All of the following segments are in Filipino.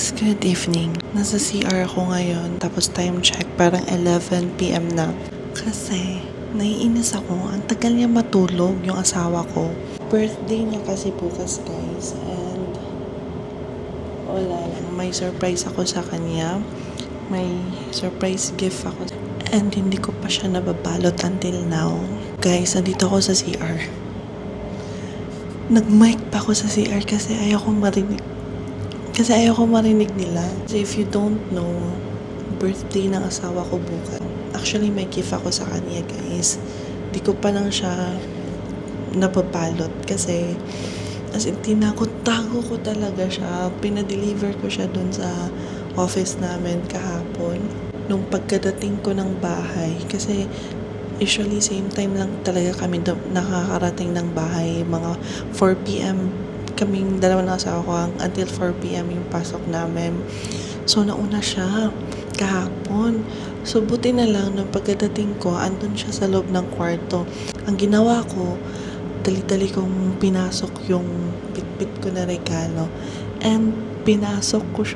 Guys, good evening. Nasa CR ako ngayon, tapos time check, parang 11 PM na. Kasi, naiinis ako. Ang tagal niya matulog, yung asawa ko. Birthday niya kasi bukas, guys. And, wala lang. May surprise ako sa kanya. May surprise gift ako. And, hindi ko pa siya nababalot until now. Guys, nandito ako sa CR. Nag-mic pa ako sa CR kasi ayoko marinig nila. So if you don't know, birthday ng asawa ko bukas. Actually, may gift ako sa kanya, guys. Di ko pa lang siya napapalot kasi as in, tago ko talaga siya. Pinadeliver ko siya dun sa office namin kahapon. Nung pagkadating ko ng bahay, kasi usually same time lang talaga kami nakakarating ng bahay. Mga 4 PM kaming dalawa na asawa ko until 4 PM yung pasok namin. So, nauna siya kahapon. So, buti na lang nung pagkadating ko, andun siya sa loob ng kwarto. Ang ginawa ko, dali-dali kong pinasok yung bit-bit ko na regalo. And pinasok ko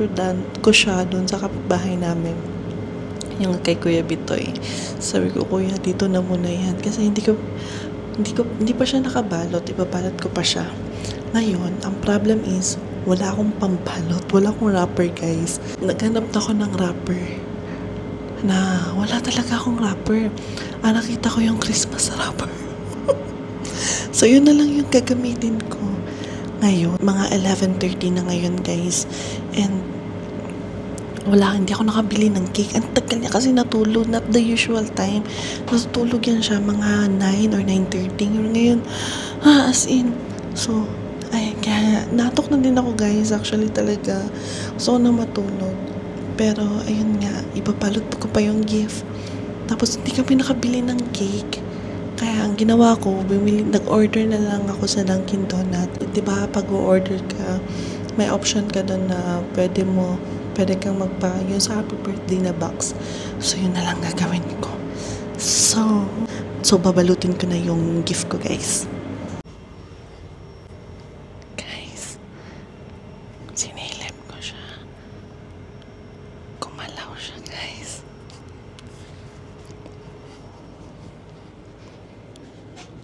siya dun sa kapitbahay namin. Yung kay Kuya Bitoy. Sabi ko, Kuya, dito na muna yan. Kasi hindi pa siya nakabalot. Ibabalot ko pa siya. Ngayon, ang problem is, wala akong pambalot. Wala akong wrapper, guys. Naghanap na ako ng wrapper. Na wala talaga akong wrapper. Nakita ko yung Christmas wrapper. So, yun na lang yung gagamitin ko. Ngayon, mga 11:30 na ngayon, guys. And, hindi ako nakabili ng cake. Ang tagal niya kasi natulog. Not the usual time. Natulog yan siya mga 9 or 9:30. Ngayon, as in. So, kaya natok na din ako, guys. Actually talaga. So, na matulog. Pero, ayun nga. Ipapalot ko pa yung gift. Tapos, hindi kami nakabili ng cake. Kaya, ang ginawa ko, nag-order na lang ako sa Dunkin Donut. Diba, pag o-order ka, may option ka doon na pwede kang yung sa happy birthday na box. So, yun na lang gagawin ko. So, babalutin ko na yung gift ko, guys. Guys, sinilip ko siya. Kumalaw siya, guys.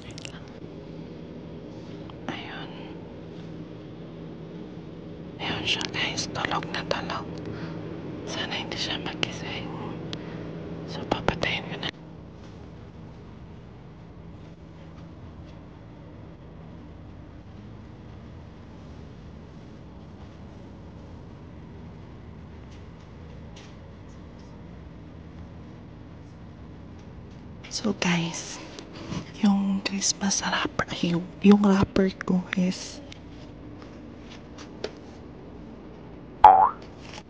Wait lang. Ayun siya, guys. Tulog na tulog. Sana hindi siya magising. So, papatayin ko na. So, guys, yung Christmas wrapper, yung wrapper ko is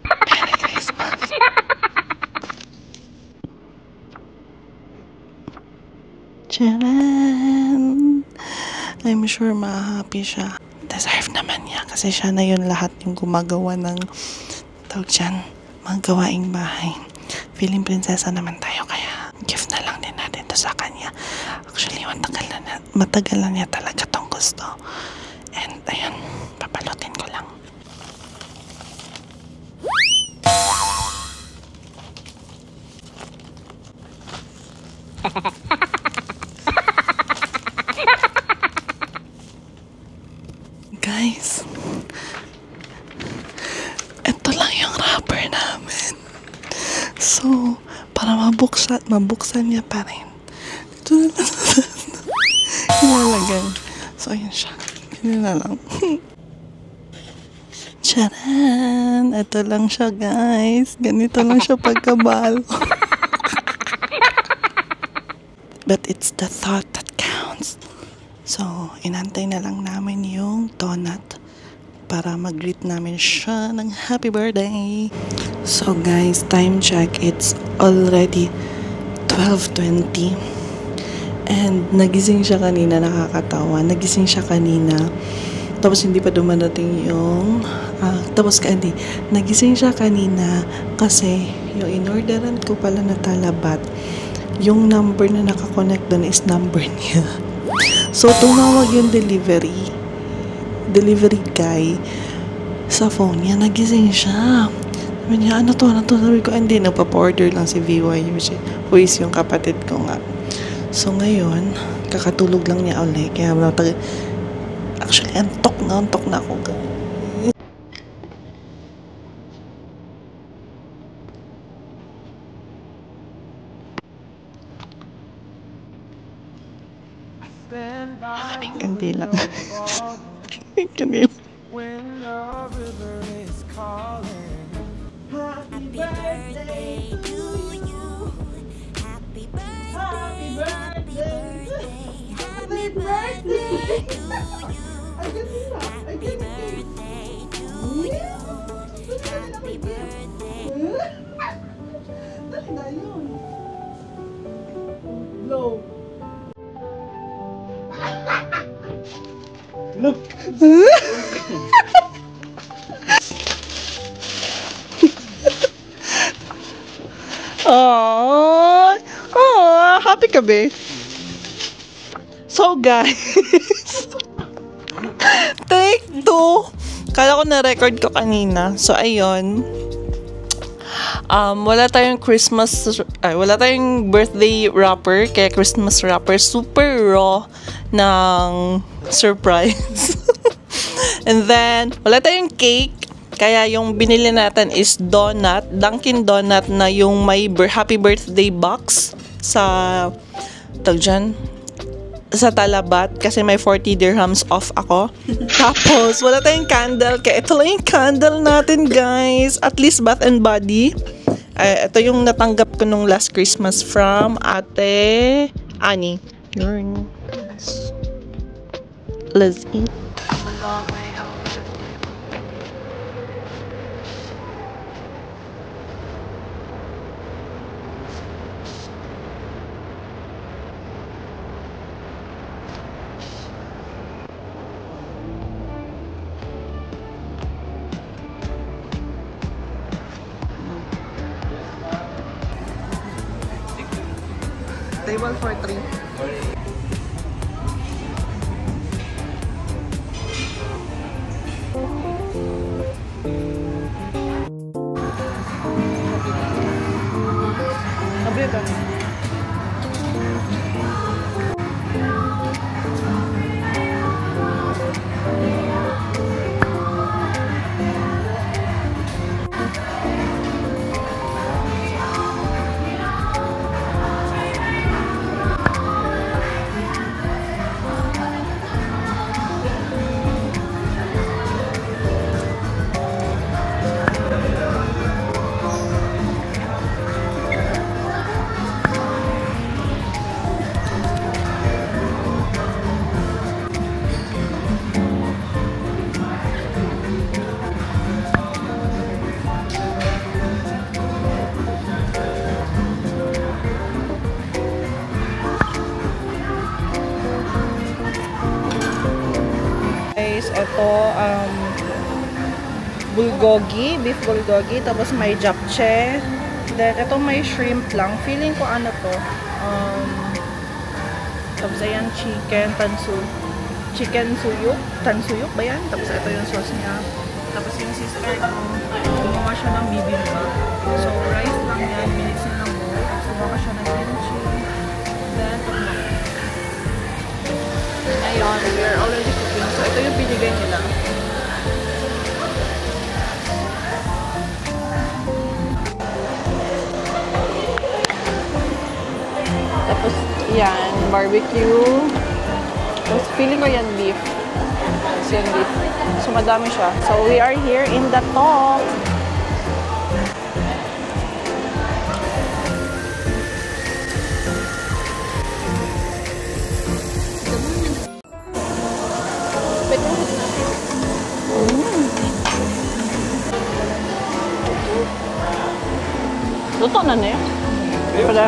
Merry Christmas. Charan! I'm sure ma-happy siya. Deserve naman niya kasi siya na yun lahat yung gumagawa ng mga gawaing bahay. Feeling prinsesa naman tayo kaya gift na lang din natin to sa kanya. Actually, matagal na niya talaga tong gusto. And ayun, papalutin ko lang. Guys, ito lang yung wrapper namin. So, para mabuksan niya pa rin. Ito na lang ilalagay. So, ayan siya. Yun na lang. Charan! Ito lang siya, guys. Ganito lang siya pagkabalo. But it's the thought that counts. So, inantay na lang namin yung donut para mag-greet namin siya ng happy birthday. So, guys, time check. It's already 12:20. And nagising siya kanina, nakakatawa. Nagising siya kanina. Tapos hindi pa dumadating yung... nagising siya kanina kasi yung in-orderan ko pala na talabat. Yung number na nakakonect doon is number niya. So, tumawag yung delivery guy. sa phone niya, nagising siya. Sabi niya, ano to? Sabi ko, hindi, nagpa-order lang si VY, who is yung kapatid ko nga. So ngayon, kakatulog lang niya ulit. Kaya actually, antok na ako. Hindi lang. When love river is calling. Happy birthday to you. Happy birthday. Happy birthday. Happy birthday to you. Happy birthday to you. Happy birthday. Dali na yun. Blow. Look. Happy ka, be? So, guys. Take 2. Kala ko na-record ko kanina. So, ayun. Wala tayong birthday wrapper. Kaya Christmas wrapper. Super raw ng surprise. And then, wala tayong cake. Kaya yung binili natin is donut. Dunkin Donut na yung may happy birthday box sa sa Talabat kasi may 40 dirhams off ako. Tapos, wala tayong candle. Kaya ito lang yung candle natin, guys. At least Bath and Body. Ito yung natanggap ko nung last Christmas from Ate Annie. Let's eat. Table for 3. Ito, bulgogi, beef bulgogi, tapos may japchae. Then, ito may shrimp lang. Feeling ko ano to. Tapos ayan, chicken suyuk. Tansuyuk ba yan? Tapos ito yung sauce niya. Tapos yung sister ko, gumawa siya ng bibimbap. So, rice lang yan. Minixin lang mo. Tapos gumawa siya ng kimchi. Then, tukmak. Ngayon, we are already cooking. So, ito yung binigay nila. Tapos, yan, barbecue. Tapos, feeling ko yan beef. Tapos, yan beef. So, madami siya. So, we are here in the top. Luto na niya. Pala.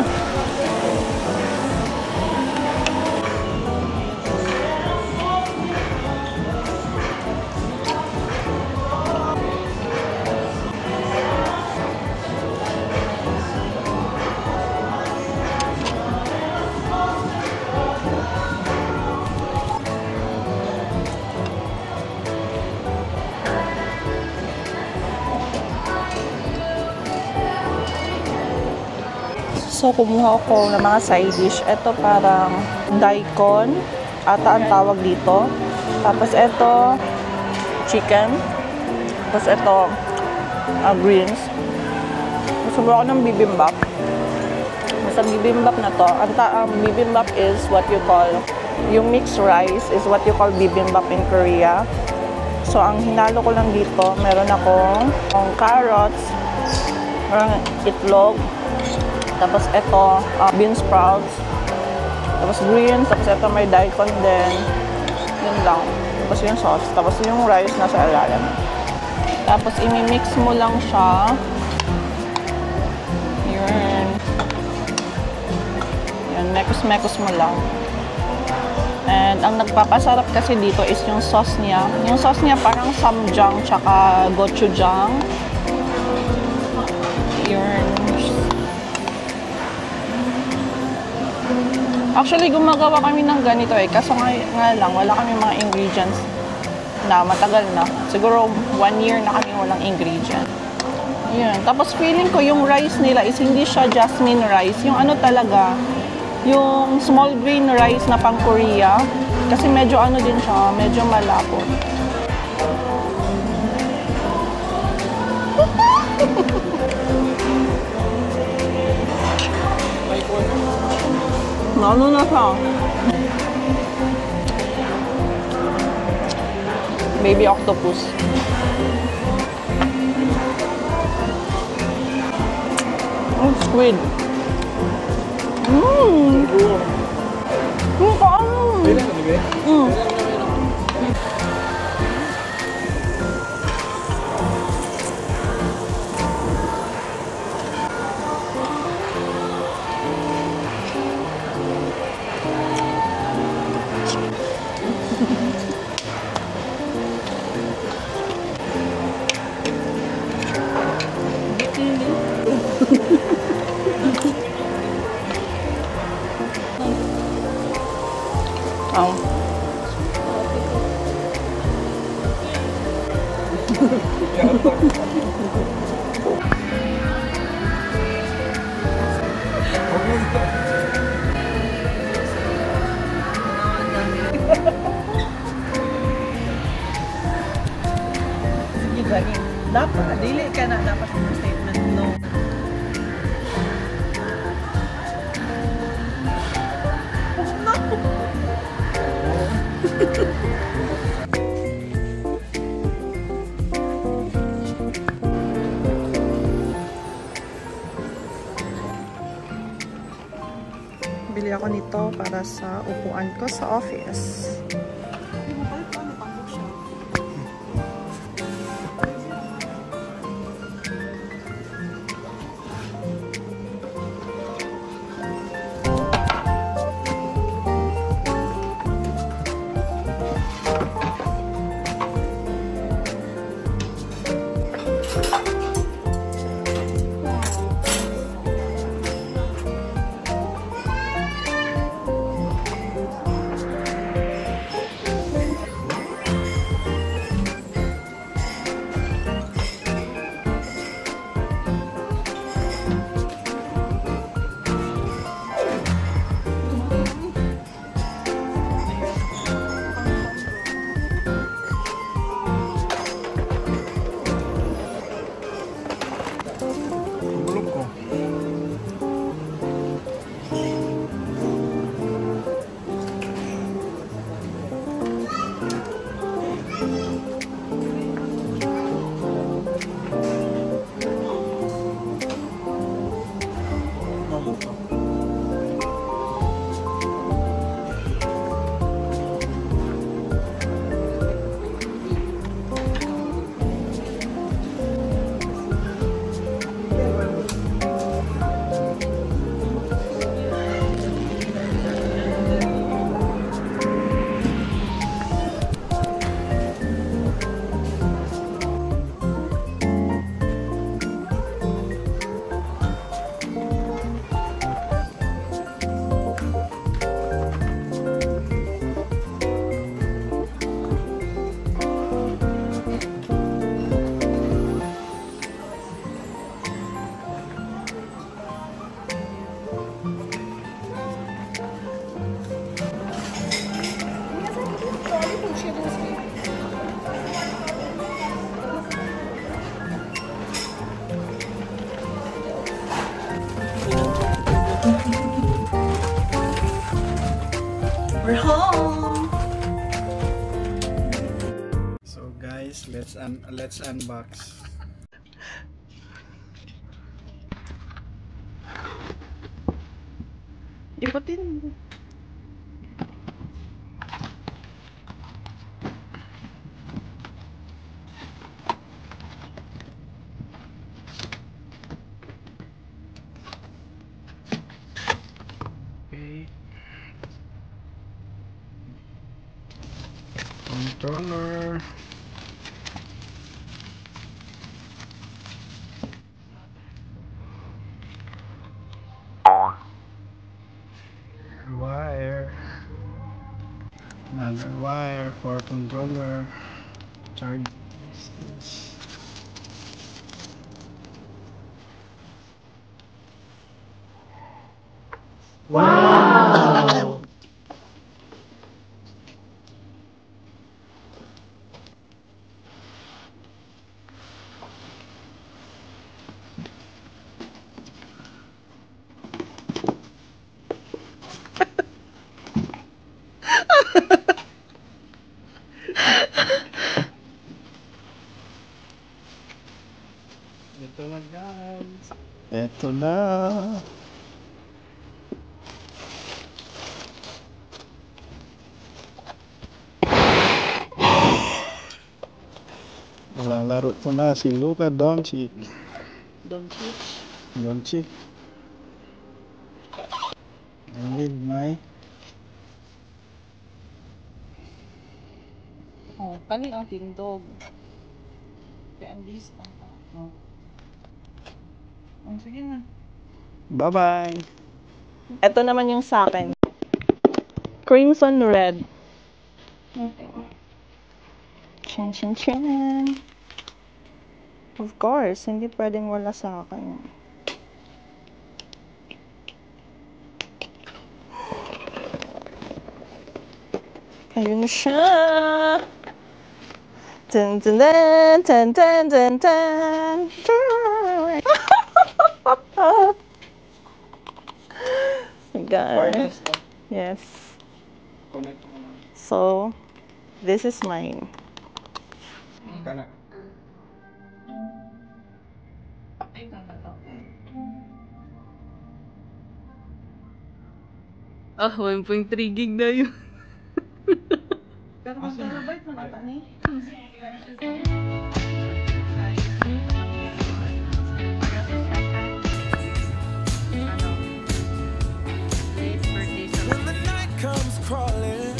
So, kumuha ko ng mga side dish. Ito parang daikon, ata ang tawag dito. Tapos ito, chicken. Tapos ito, greens. Subukan ko ng bibimbap. Sa bibimbap na to, ang bibimbap is what you call, yung mixed rice is what you call bibimbap in Korea. So, ang hinalo ko lang dito, meron akong carrots, meron itlog, tapos ito, bean sprouts, tapos greens, tapos ito may daikon din, yun lang. Tapos yung sauce, tapos yung rice nasa ilalim. Tapos, imi-mix mo lang siya. Yun. Yan, mekos-mekos mo lang. And ang nagpapasarap kasi dito is yung sauce niya. Yung sauce niya parang samjang tsaka gochujang. Yun. Actually, gumagawa kami ng ganito eh. Kaso nga lang, wala kami mga ingredients na matagal na. Siguro 1 year na kami walang ingredient. Yun. Tapos feeling ko yung rice nila is hindi siya jasmine rice. Yung ano talaga, yung small grain rice na pang Korea. Kasi medyo ano din siya, medyo malapot. Ano na siya? Baby octopus. Squid. Sige, gani. Dapat, dili ka na dapat yung statement, no. Bili ako nito para sa upuan ko sa office. We're home! So guys, let's unbox. Ikutin. Okay. Controller. Wire. Another wire for controller. Charge. Wow! Ito na guys. Ito na. Lalaro ko na si Luka Doncic. Doncic. I need my Oh, kani ang tindog. Kaya ang list ang oh. Oh, sige na. bye-bye. Ito naman yung sa akin. Crimson Red. Chan, chan, chan. Of course, hindi pwedeng wala sa akin. Ayun na siya. Dun, dun, dun, dun, dun, dun, dun. God. Yes. So, this is mine. Kana. Ah, 1.3 gig na yun. Pero mag-terabyte mo na ba ni? When the night comes crawling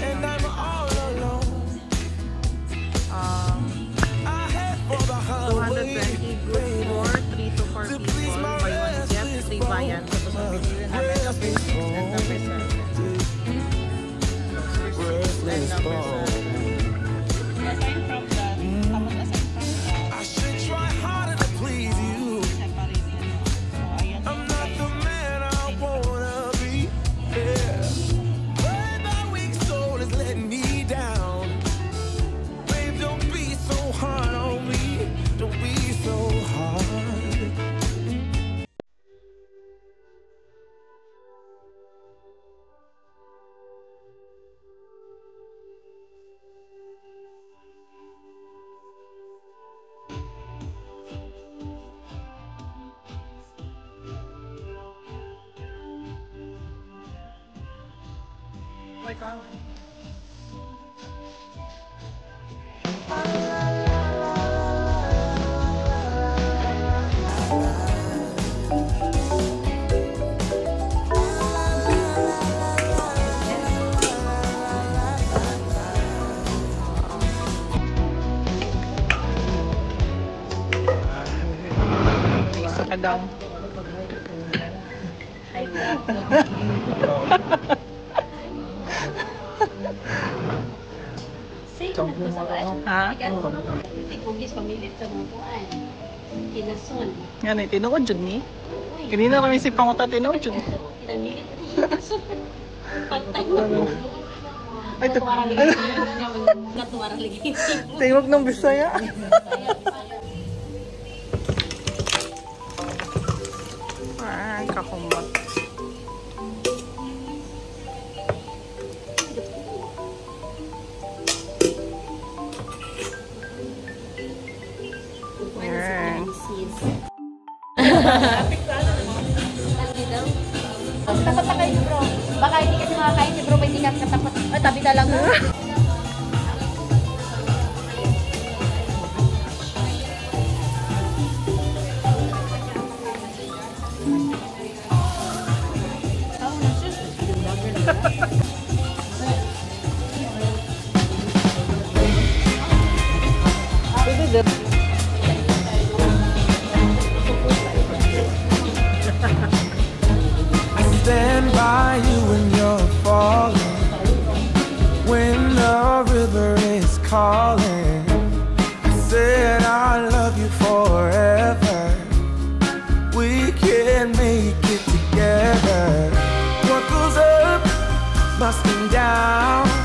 and I'm all alone, I head for the highway, 220 good for 3 to 4 people. Buy one get, free bayan. Tapos ang bilhin namin na Facebook and number 7. And number 7. Aside from that, tapos aside from that, I should try harder to please you. separate yun. So, ayan I'm yung not the man I wanna be. Yeah. When my weak soul is letting me down, babe, don't be so hard on me. Don't be so hard. isa ka daw. Ha? Ugis pamilit sa mga kuan. Kinason. Yan ay tinuod jud ni. Kanina kami si panguta tinuod jud. Kinamilit ni kinason. Pantay mo. Ay, Natuwara lagi. Natuwara lagi. tingog ng Bisaya. Ay, kakumot. nakatapat. Ay, tabi talaga. Stand by you when you're falling, when the river is calling. I said I love you forever. We can make it together. What goes up must come down.